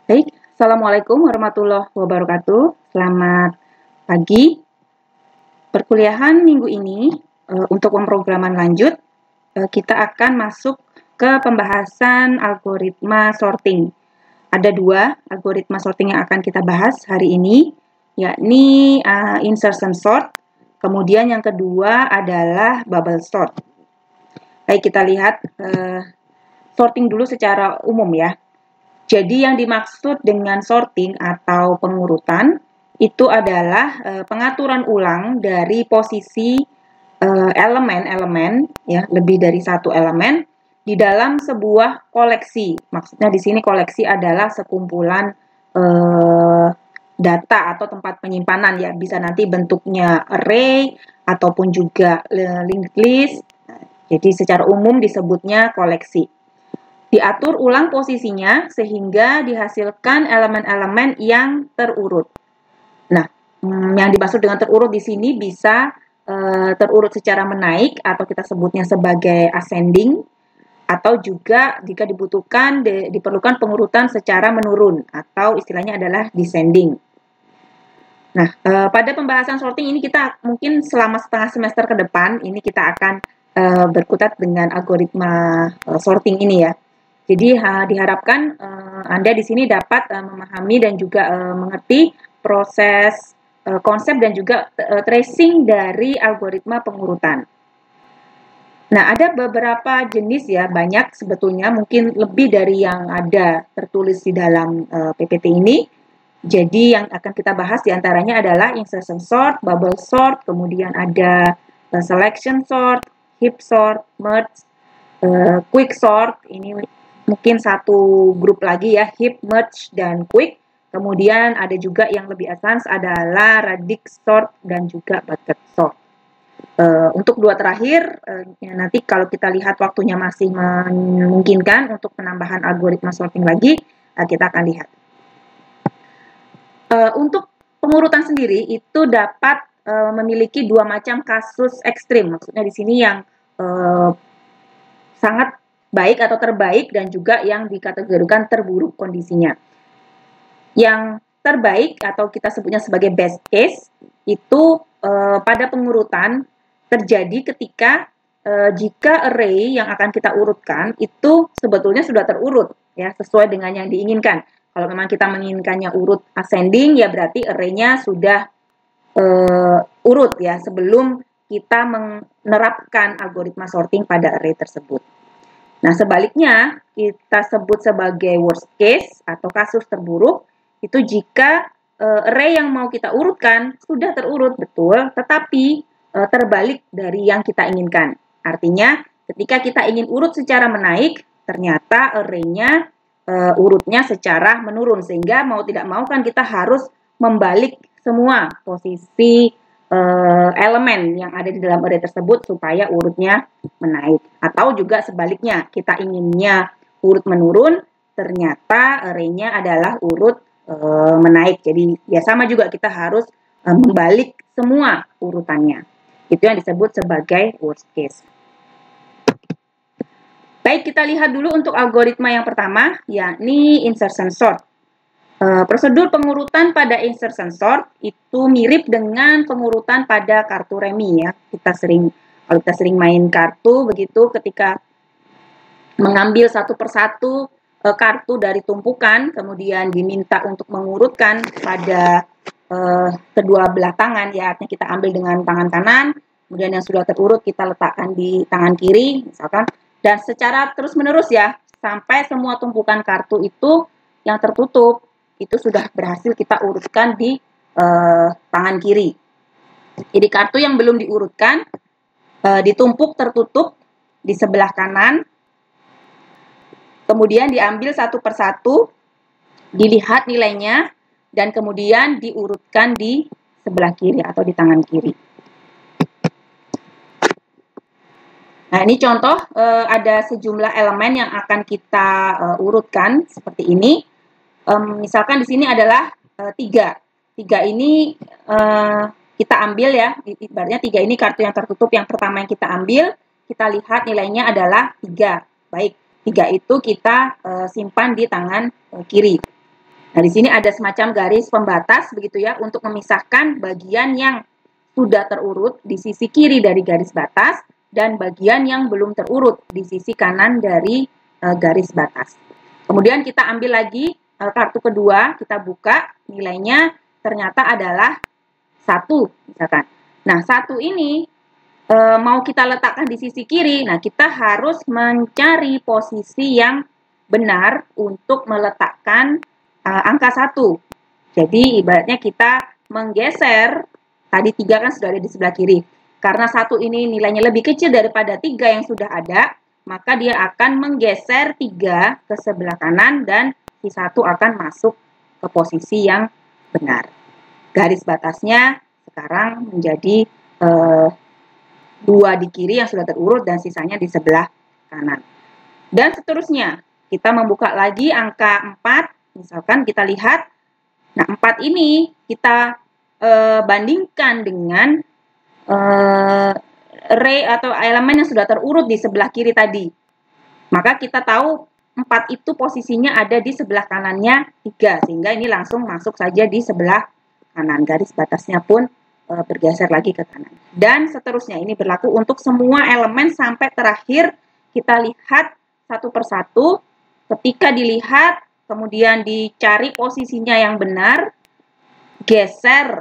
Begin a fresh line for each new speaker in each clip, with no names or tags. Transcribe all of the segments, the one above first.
Baik, Assalamualaikum warahmatullahi wabarakatuh. Selamat pagi. Perkuliahan minggu ini untuk pemrograman lanjut, kita akan masuk ke pembahasan algoritma sorting. Ada dua algoritma sorting yang akan kita bahas hari ini, yakni insertion sort, kemudian yang kedua adalah bubble sort. Baik, kita lihat sorting dulu secara umum ya. Jadi yang dimaksud dengan sorting atau pengurutan itu adalah pengaturan ulang dari posisi elemen-elemen ya, lebih dari satu elemen di dalam sebuah koleksi. Maksudnya di sini koleksi adalah sekumpulan data atau tempat penyimpanan ya, bisa nanti bentuknya array ataupun juga linked list. Jadi secara umum disebutnya koleksi. Diatur ulang posisinya sehingga dihasilkan elemen-elemen yang terurut. Nah, yang dimaksud dengan terurut di sini bisa terurut secara menaik atau kita sebutnya sebagai ascending, atau juga jika dibutuhkan diperlukan pengurutan secara menurun atau istilahnya adalah descending. Nah, pada pembahasan sorting ini kita mungkin selama setengah semester ke depan ini kita akan berkutat dengan algoritma sorting ini ya. Jadi diharapkan Anda di sini dapat memahami dan juga mengerti proses, konsep dan juga tracing dari algoritma pengurutan. Nah, ada beberapa jenis ya, banyak sebetulnya, mungkin lebih dari yang ada tertulis di dalam PPT ini. Jadi yang akan kita bahas diantaranya adalah insertion sort, bubble sort, kemudian ada selection sort, heap sort, merge, quick sort. Ini mungkin satu grup lagi ya, heap, merge, dan quick. Kemudian ada juga yang lebih advance adalah radix sort dan juga bucket sort. Untuk dua terakhir, ya nanti kalau kita lihat waktunya masih memungkinkan untuk penambahan algoritma sorting lagi, kita akan lihat. Untuk pengurutan sendiri itu dapat memiliki dua macam kasus ekstrim. Maksudnya di sini yang sangat baik atau terbaik dan juga yang dikategorikan terburuk kondisinya. Yang terbaik atau kita sebutnya sebagai best case itu pada pengurutan terjadi ketika jika array yang akan kita urutkan itu sebetulnya sudah terurut ya sesuai dengan yang diinginkan. Kalau memang kita menginginkannya urut ascending ya berarti array-nya sudah urut ya sebelum kita menerapkan algoritma sorting pada array tersebut. Nah, sebaliknya kita sebut sebagai worst case atau kasus terburuk itu jika array yang mau kita urutkan sudah terurut betul, tetapi terbalik dari yang kita inginkan. Artinya, ketika kita ingin urut secara menaik, ternyata array-nya urutnya secara menurun sehingga mau tidak mau kan kita harus membalik semua posisi elemen yang ada di dalam array tersebut supaya urutnya menaik. Atau juga sebaliknya, kita inginnya urut menurun, ternyata array-nya adalah urut menaik. Jadi ya sama juga kita harus membalik semua urutannya. Itu yang disebut sebagai worst case. Baik, kita lihat dulu untuk algoritma yang pertama, yakni insertion sort. Prosedur pengurutan pada insertion sort itu mirip dengan pengurutan pada kartu remi ya. Kalau kita sering main kartu begitu, ketika mengambil satu persatu kartu dari tumpukan, kemudian diminta untuk mengurutkan pada kedua belah tangan ya, artinya kita ambil dengan tangan kanan, kemudian yang sudah terurut kita letakkan di tangan kiri misalkan, dan secara terus-menerus ya, sampai semua tumpukan kartu itu yang tertutup, itu sudah berhasil kita urutkan di tangan kiri. Jadi kartu yang belum diurutkan, ditumpuk tertutup di sebelah kanan, kemudian diambil satu persatu, dilihat nilainya, dan kemudian diurutkan di sebelah kiri atau di tangan kiri. Nah, ini contoh ada sejumlah elemen yang akan kita urutkan seperti ini. Misalkan di sini adalah 3. 3 ini kita ambil ya, ibaratnya 3 ini kartu yang tertutup yang pertama yang kita ambil, kita lihat nilainya adalah 3. Baik, 3 itu kita simpan di tangan kiri. Nah, di sini ada semacam garis pembatas begitu ya untuk memisahkan bagian yang sudah terurut di sisi kiri dari garis batas dan bagian yang belum terurut di sisi kanan dari garis batas. Kemudian kita ambil lagi kartu kedua, kita buka, nilainya ternyata adalah 1 misalkan. Nah, 1 ini mau kita letakkan di sisi kiri, nah kita harus mencari posisi yang benar untuk meletakkan angka 1. Jadi ibaratnya kita menggeser, tadi 3 kan sudah ada di sebelah kiri. Karena 1 ini nilainya lebih kecil daripada 3 yang sudah ada, maka dia akan menggeser 3 ke sebelah kanan dan si 1 akan masuk ke posisi yang benar. Garis batasnya sekarang menjadi 2 di kiri yang sudah terurut dan sisanya di sebelah kanan. Dan seterusnya, kita membuka lagi angka 4, misalkan kita lihat, nah 4 ini kita bandingkan dengan array atau elemen yang sudah terurut di sebelah kiri tadi. Maka kita tahu 4 itu posisinya ada di sebelah kanannya 3, sehingga ini langsung masuk saja di sebelah kanan. Garis batasnya pun bergeser lagi ke kanan. Dan seterusnya, ini berlaku untuk semua elemen sampai terakhir kita lihat satu persatu. Ketika dilihat, kemudian dicari posisinya yang benar, geser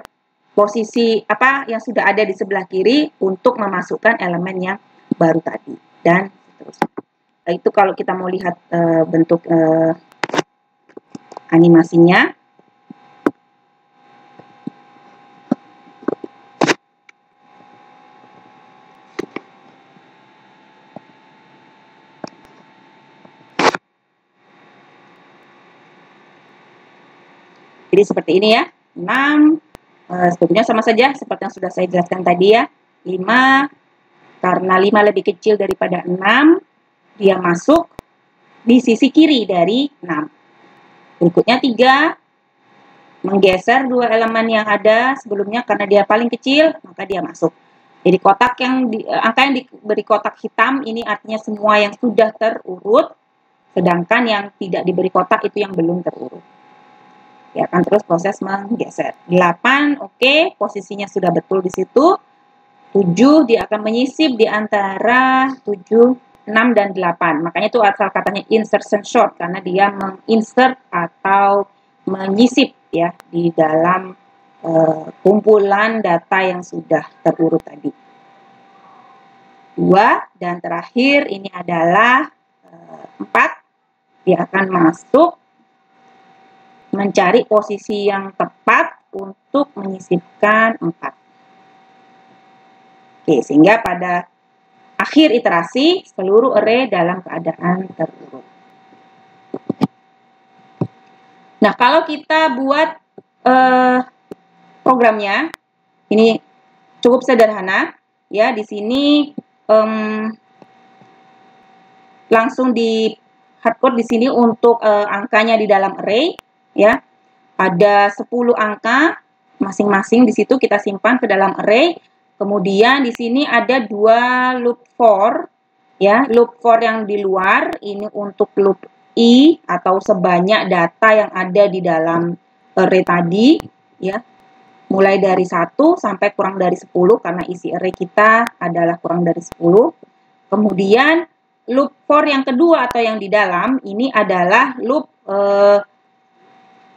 posisi apa yang sudah ada di sebelah kiri untuk memasukkan elemen yang baru tadi, dan seterusnya. Itu kalau kita mau lihat bentuk animasinya. Jadi seperti ini ya, 6, sebetulnya sama saja seperti yang sudah saya jelaskan tadi ya, 5, karena 5 lebih kecil daripada 6, dia masuk di sisi kiri dari 6. Berikutnya 3, menggeser 2 elemen yang ada sebelumnya karena dia paling kecil, maka dia masuk. Jadi kotak yang angka yang diberi kotak hitam ini artinya semua yang sudah terurut, sedangkan yang tidak diberi kotak itu yang belum terurut. Ya, akan terus proses menggeser. 8, oke, posisinya sudah betul di situ. 7, dia akan menyisip di antara 7, 6, dan 8. Makanya itu asal katanya insertion sort, karena dia menginsert atau menyisip ya di dalam kumpulan data yang sudah terurut tadi. 2, dan terakhir ini adalah 4, dia akan masuk mencari posisi yang tepat untuk menyisipkan 4. Oke, sehingga pada akhir iterasi seluruh array dalam keadaan terurut. Nah, kalau kita buat programnya, ini cukup sederhana ya. Di sini langsung di hardcode di sini untuk angkanya di dalam array. Ya, ada 10 angka masing-masing di situ kita simpan ke dalam array. Kemudian di sini ada 2 loop for, ya, loop for yang di luar ini untuk loop i atau sebanyak data yang ada di dalam array tadi, ya, mulai dari 1 sampai kurang dari 10 karena isi array kita adalah kurang dari 10. Kemudian loop for yang kedua atau yang di dalam ini adalah loop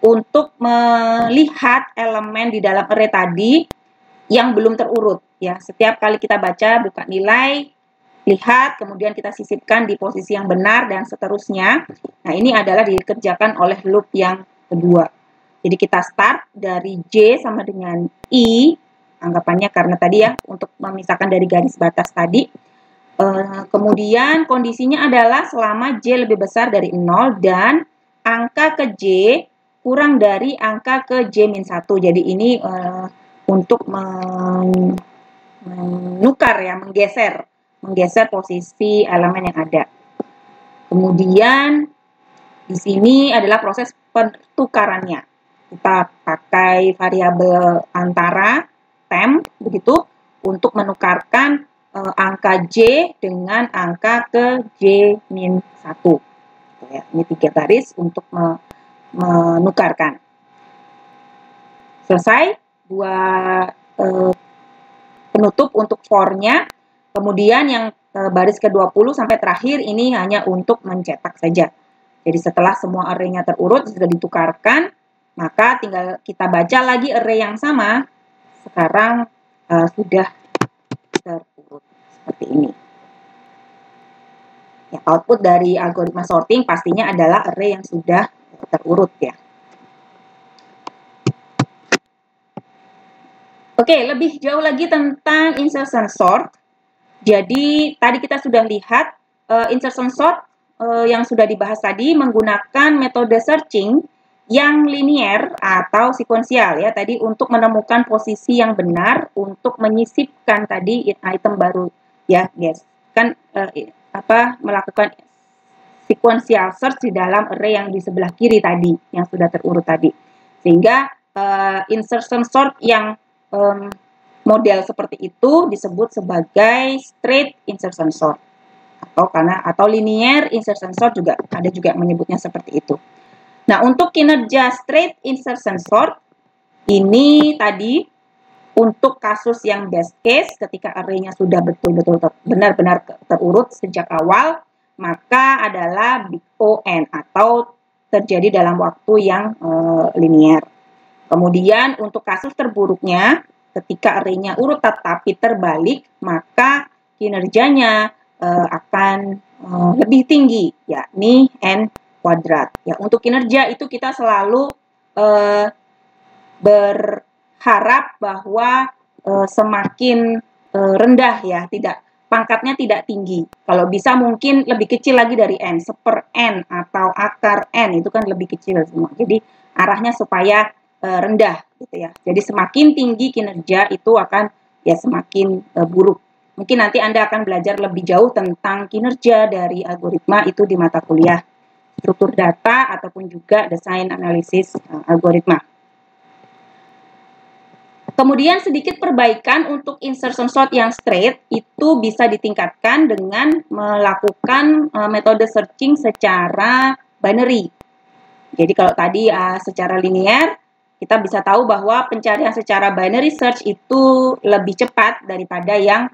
untuk melihat elemen di dalam array tadi yang belum terurut ya. Setiap kali kita baca, buka nilai, lihat, kemudian kita sisipkan di posisi yang benar dan seterusnya. Nah, ini adalah dikerjakan oleh loop yang kedua. Jadi kita start dari J sama dengan I, anggapannya karena tadi ya untuk memisahkan dari garis batas tadi. Kemudian kondisinya adalah selama J lebih besar dari 0 dan angka ke J kurang dari angka ke J-1. Jadi ini untuk menukar ya, menggeser posisi elemen yang ada. Kemudian di sini adalah proses pertukarannya. Kita pakai variabel antara temp begitu untuk menukarkan angka J dengan angka ke J-1. Ya, ini 3 baris untuk menukarkan. Selesai, dua penutup untuk for-nya. Kemudian yang baris ke-20 sampai terakhir ini hanya untuk mencetak saja. Jadi setelah semua array-nya terurut, sudah ditukarkan, maka tinggal kita baca lagi array yang sama. Sekarang sudah terurut seperti ini. Ya, output dari algoritma sorting pastinya adalah array yang sudah terurut ya. Oke, lebih jauh lagi tentang insertion sort. Jadi tadi kita sudah lihat insertion sort yang sudah dibahas tadi menggunakan metode searching yang linear atau sekuensial ya tadi untuk menemukan posisi yang benar untuk menyisipkan tadi item baru ya guys. Kan melakukan sequential search di dalam array yang di sebelah kiri tadi yang sudah terurut tadi. Sehingga insertion sort yang model seperti itu disebut sebagai straight insertion sort atau linear insertion sort juga ada juga menyebutnya seperti itu. Nah, untuk kinerja straight insertion sort ini tadi untuk kasus yang best case ketika array-nya sudah betul-betul benar-benar terurut sejak awal, maka adalah big O(n) atau terjadi dalam waktu yang linear. Kemudian untuk kasus terburuknya, ketika array-nya urut tetapi terbalik, maka kinerjanya akan lebih tinggi, yakni n kuadrat. Ya, untuk kinerja itu kita selalu berharap bahwa semakin rendah ya, pangkatnya tidak tinggi. Kalau bisa mungkin lebih kecil lagi dari n, seper n atau akar n itu kan lebih kecil semua. Jadi arahnya supaya rendah gitu ya. Jadi semakin tinggi kinerja itu akan ya semakin buruk. Mungkin nanti Anda akan belajar lebih jauh tentang kinerja dari algoritma itu di mata kuliah struktur data ataupun juga desain analisis algoritma. Kemudian sedikit perbaikan untuk insertion sort yang straight itu bisa ditingkatkan dengan melakukan metode searching secara binary. Jadi kalau tadi secara linear, kita bisa tahu bahwa pencarian secara binary search itu lebih cepat daripada yang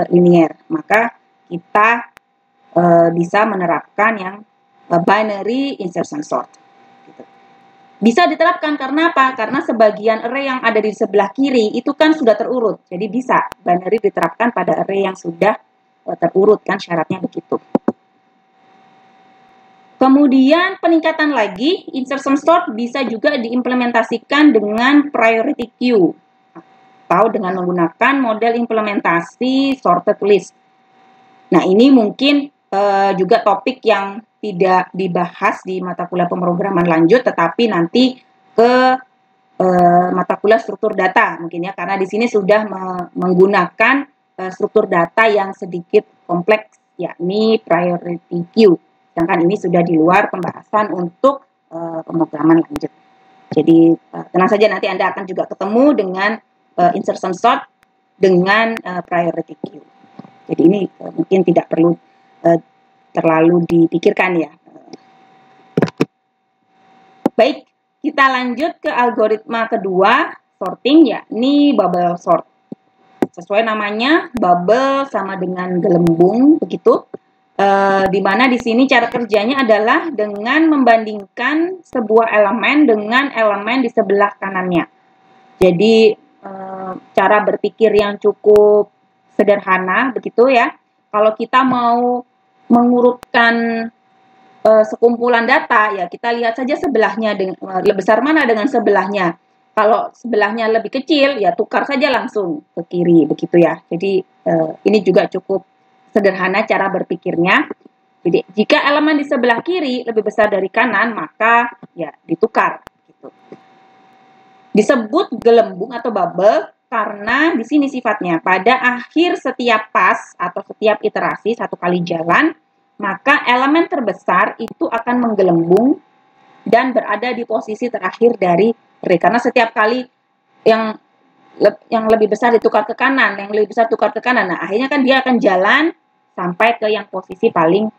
linear. Maka kita bisa menerapkan yang binary insertion sort. Gitu. Bisa diterapkan karena apa? Karena sebagian array yang ada di sebelah kiri itu kan sudah terurut. Jadi bisa binary diterapkan pada array yang sudah terurut, kan syaratnya begitu. Kemudian peningkatan lagi, insertion sort bisa juga diimplementasikan dengan priority queue atau dengan menggunakan model implementasi sorted list. Nah, ini mungkin juga topik yang tidak dibahas di mata kuliah pemrograman lanjut, tetapi nanti ke mata kuliah struktur data mungkin ya, karena di sini sudah menggunakan struktur data yang sedikit kompleks, yakni priority queue. Sedangkan ini sudah di luar pembahasan untuk pemrograman lanjut. Jadi tenang saja, nanti Anda akan juga ketemu dengan insertion sort dengan priority queue. Jadi ini mungkin tidak perlu terlalu dipikirkan ya. Baik, kita lanjut ke algoritma kedua sorting, yakni bubble sort. Sesuai namanya, bubble sama dengan gelembung begitu. Di mana di sini cara kerjanya adalah dengan membandingkan sebuah elemen dengan elemen di sebelah kanannya. Jadi cara berpikir yang cukup sederhana begitu ya. Kalau kita mau mengurutkan sekumpulan data ya, kita lihat saja sebelahnya lebih besar mana dengan sebelahnya. Kalau sebelahnya lebih kecil ya tukar saja langsung ke kiri begitu ya. Jadi ini juga cukup sederhana cara berpikirnya. Jadi jika elemen di sebelah kiri lebih besar dari kanan, maka ya ditukar gitu. Disebut gelembung atau bubble karena di sini sifatnya pada akhir setiap pas atau setiap iterasi satu kali jalan, maka elemen terbesar itu akan menggelembung dan berada di posisi terakhir dari array. Karena setiap kali yang lebih besar ditukar ke kanan, yang lebih besar tukar ke kanan. Nah, akhirnya kan dia akan jalan sampai ke yang posisi paling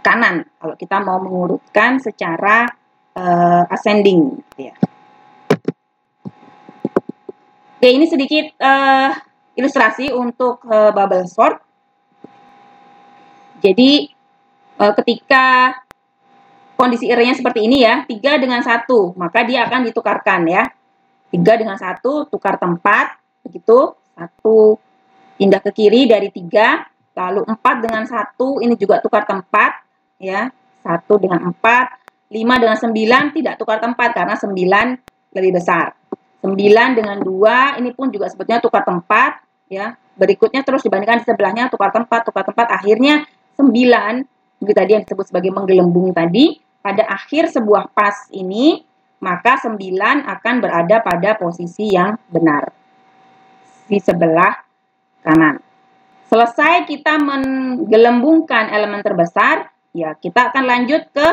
kanan. Kalau kita mau mengurutkan secara ascending gitu ya. Oke, ini sedikit ilustrasi untuk bubble sort. Jadi ketika kondisi array-nya seperti ini ya, 3 dengan 1, maka dia akan ditukarkan ya. 3 dengan 1 tukar tempat, begitu. 1 pindah ke kiri dari 3, lalu 4 dengan 1 ini juga tukar tempat ya. 1 dengan 4, 5 dengan 9 tidak tukar tempat karena 9 lebih besar. 9 dengan 2 ini pun juga sebetulnya tukar tempat ya. Berikutnya terus dibandingkan di sebelahnya tukar tempat, akhirnya 9 itu tadi yang disebut sebagai menggelembung tadi, pada akhir sebuah pas ini maka 9 akan berada pada posisi yang benar di sebelah kanan. Selesai kita menggelembungkan elemen terbesar, ya kita akan lanjut ke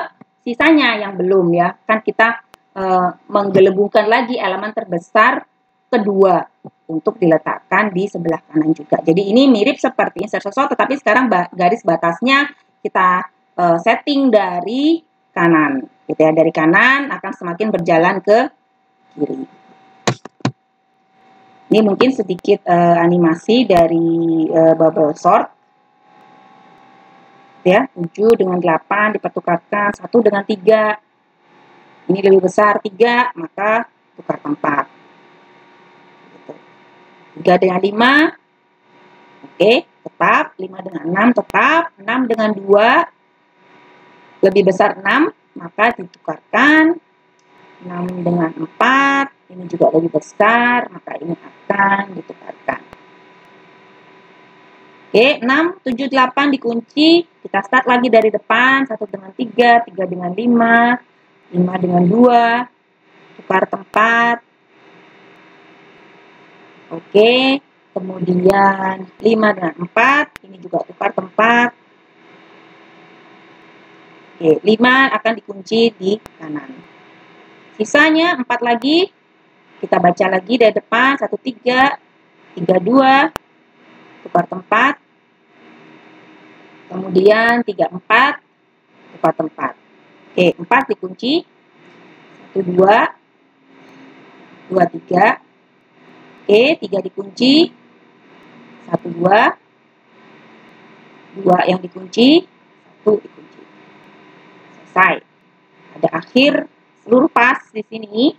sisanya yang belum ya. Kan kita menggelembungkan lagi elemen terbesar kedua untuk diletakkan di sebelah kanan juga. Jadi ini mirip seperti insertion sort, tetapi sekarang garis batasnya kita setting dari kanan, gitu ya. Dari kanan akan semakin berjalan ke kiri. Ini mungkin sedikit animasi dari bubble sort. Ya, 7 dengan 8 dipertukarkan, 1 dengan 3. Ini lebih besar 3, maka tukar tempat. 3 dengan 5, oke, tetap. 5 dengan 6, tetap. 6 dengan 2, lebih besar 6, maka ditukarkan. 6 dengan 4, ini juga lebih besar, maka ini akan ditukarkan. Oke, 6, 7, 8 dikunci, kita start lagi dari depan, 1 dengan 3, 3 dengan 5, 5 dengan 2, tukar tempat. Oke, kemudian 5 dengan 4, ini juga tukar tempat. Oke, 5 akan dikunci di kanan. Sisanya 4 lagi, kita baca lagi dari depan, 1, 3, 3, 2, tukar tempat. Kemudian 3, 4, tukar tempat. Oke, 4 dikunci, 1, 2, 2, 3. Oke, 3 dikunci, 1, 2, 2 yang dikunci, 1 dikunci. Selesai. Pada akhir seluruh pas di sini,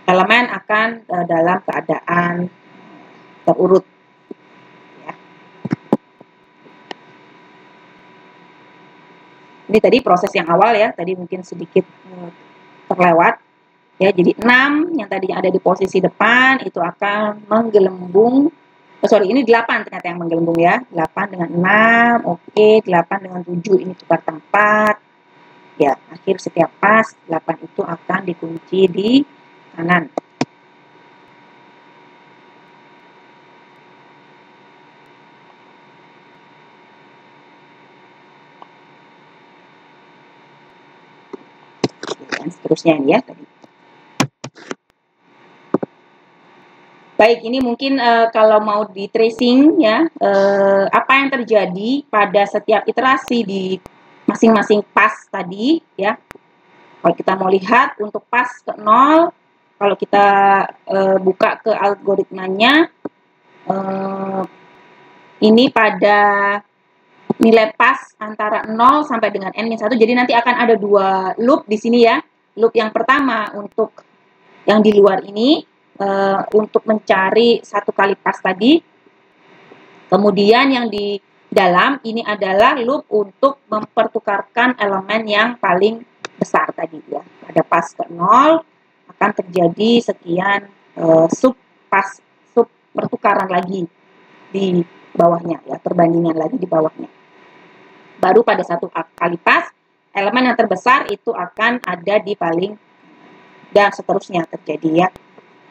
elemen akan dalam keadaan terurut. Ya. Ini tadi proses yang awal ya, tadi mungkin sedikit terlewat. Ya, jadi 6 yang tadinya ada di posisi depan itu akan menggelembung. Ini 8 ternyata yang menggelembung ya. 8 dengan 6, oke, 8 dengan 7 ini tukar tempat. Ya, akhir setiap pas 8 itu akan dikunci di kanan. Dan seterusnya ini ya tadi. Baik, ini mungkin kalau mau di tracing ya, apa yang terjadi pada setiap iterasi di masing-masing pas tadi ya. Kalau kita mau lihat untuk pas ke 0, kalau kita buka ke algoritmanya, ini pada nilai pas antara 0 sampai dengan n-1, jadi nanti akan ada 2 loop di sini ya. Loop yang pertama untuk yang di luar ini, untuk mencari 1 kali pas tadi. Kemudian yang di dalam ini adalah loop untuk mempertukarkan elemen yang paling besar tadi ya. Pada pas ke 0 akan terjadi sekian sub pertukaran lagi di bawahnya ya, perbandingan lagi di bawahnya. Baru pada 1 kali pas, elemen yang terbesar itu akan ada di paling, dan seterusnya terjadi ya.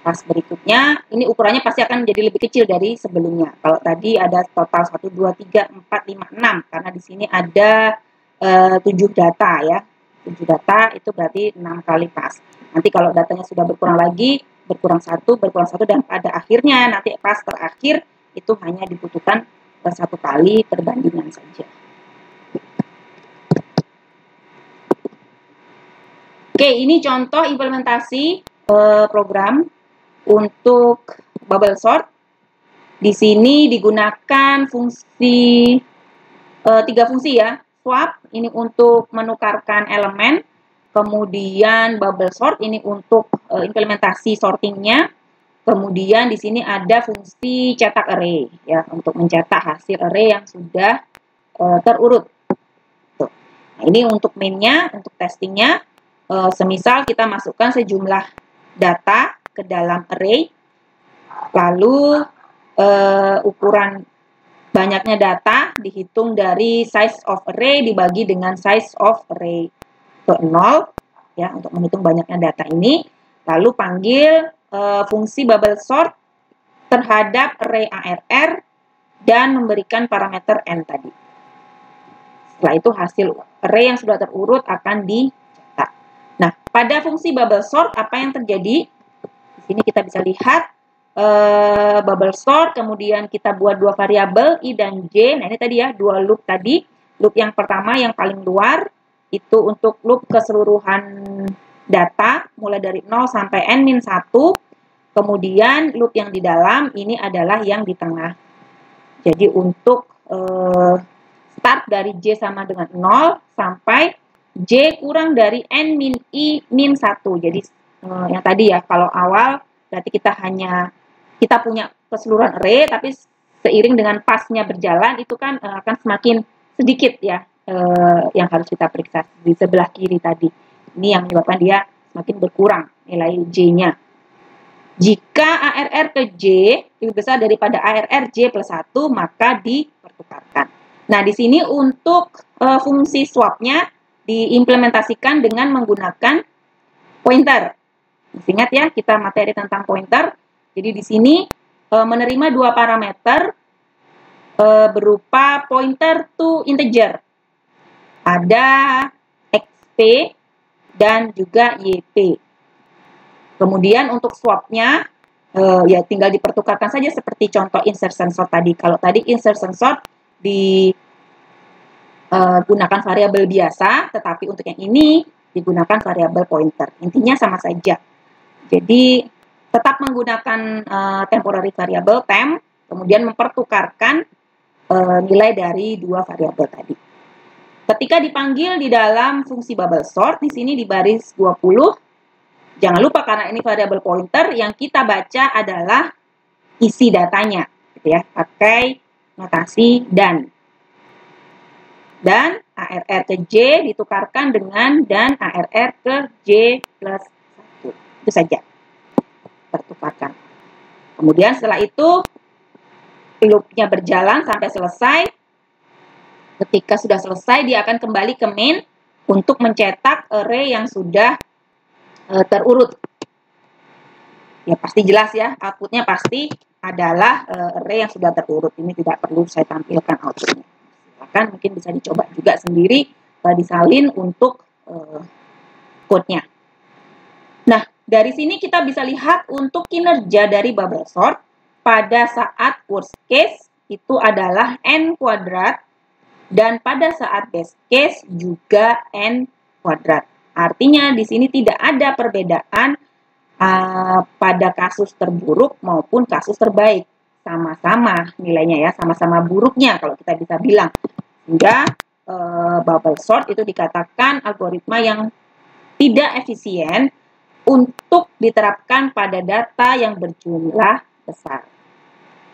Pas berikutnya, ini ukurannya pasti akan menjadi lebih kecil dari sebelumnya. Kalau tadi ada total 1, 2, 3, 4, 5, 6. Karena di sini ada 7 data ya. 7 data itu berarti 6 kali pas. Nanti kalau datanya sudah berkurang lagi, berkurang 1, dan pada akhirnya nanti pas terakhir itu hanya dibutuhkan 1 kali perbandingan saja. Oke, ini contoh implementasi program untuk bubble sort. Di sini digunakan fungsi 3 fungsi ya. Swap ini untuk menukarkan elemen, kemudian bubble sort ini untuk implementasi sortingnya. Kemudian di sini ada fungsi cetak array ya untuk mencetak hasil array yang sudah terurut. Tuh. Nah, ini untuk mainnya, untuk testingnya. Semisal kita masukkan sejumlah data ke dalam array, lalu ukuran banyaknya data dihitung dari size of array dibagi dengan size of array ke 0 ya untuk menghitung banyaknya data ini. Lalu panggil fungsi bubble sort terhadap array ARR dan memberikan parameter n tadi. Setelah itu hasil array yang sudah terurut akan dicetak. Nah, pada fungsi bubble sort apa yang terjadi? Di sini kita bisa lihat bubble sort, kemudian kita buat 2 variabel i dan j. Nah, ini tadi ya, 2 loop tadi. Loop yang pertama yang paling luar itu untuk loop keseluruhan data mulai dari 0 sampai n-1. Kemudian loop yang di dalam ini adalah yang di tengah. Jadi untuk start dari j sama dengan 0 sampai j kurang dari n min i min 1. Jadi yang tadi ya, kalau awal berarti kita punya keseluruhan array, tapi seiring dengan pasnya berjalan itu kan akan semakin sedikit ya yang harus kita periksa di sebelah kiri tadi. Ini yang menyebabkan dia semakin berkurang nilai j-nya. Jika ARR ke j lebih besar daripada ARR j plus 1, maka dipertukarkan. Nah, di sini untuk fungsi swapnya diimplementasikan dengan menggunakan pointer. Ingat ya, kita materi tentang pointer. Jadi di sini menerima 2 parameter berupa pointer to integer. Ada xp dan juga yp. Kemudian untuk swapnya ya tinggal dipertukarkan saja seperti contoh insertion sort tadi. Kalau tadi insertion sort digunakan variabel biasa, tetapi untuk yang ini digunakan variabel pointer. Intinya sama saja. Jadi tetap menggunakan temporary variable temp, kemudian mempertukarkan nilai dari 2 variabel tadi. Ketika dipanggil di dalam fungsi bubble sort, di sini di baris 20, jangan lupa karena ini variabel pointer, yang kita baca adalah isi datanya, gitu ya, pakai notasi dan. Dan ARR ke J ditukarkan dengan dan ARR ke J plus 1. Itu saja. Tertukarkan. Kemudian setelah itu loopnya berjalan sampai selesai. Ketika sudah selesai dia akan kembali ke main untuk mencetak array yang sudah terurut. Ya pasti jelas ya, outputnya pasti adalah array yang sudah terurut. Ini tidak perlu saya tampilkan outputnya. Silakan mungkin bisa dicoba juga sendiri disalin untuk code-nya. Nah, dari sini kita bisa lihat untuk kinerja dari bubble sort pada saat worst case itu adalah n kuadrat dan pada saat best case juga n kuadrat. Artinya di sini tidak ada perbedaan pada kasus terburuk maupun kasus terbaik. Sama-sama nilainya ya, sama-sama buruknya kalau kita bisa bilang. Sehingga bubble sort itu dikatakan algoritma yang tidak efisien untuk diterapkan pada data yang berjumlah besar.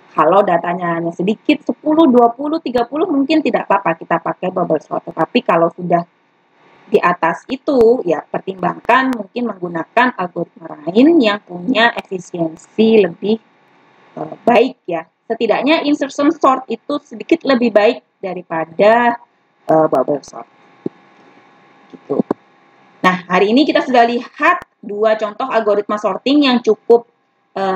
Kalau datanya hanya sedikit, 10, 20, 30 mungkin tidak apa-apa kita pakai bubble sort. Tetapi kalau sudah di atas itu, ya pertimbangkan mungkin menggunakan algoritma lain yang punya efisiensi lebih baik ya. Setidaknya insertion sort itu sedikit lebih baik daripada bubble sort. Gitu. Nah, hari ini kita sudah lihat 2 contoh algoritma sorting yang cukup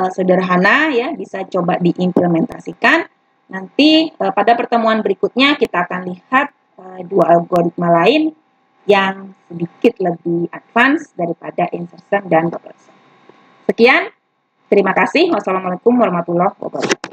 sederhana ya, bisa coba diimplementasikan. Nanti pada pertemuan berikutnya kita akan lihat 2 algoritma lain yang sedikit lebih advance daripada insertion dan bubble sort. Sekian, terima kasih. Wassalamualaikum warahmatullahi wabarakatuh.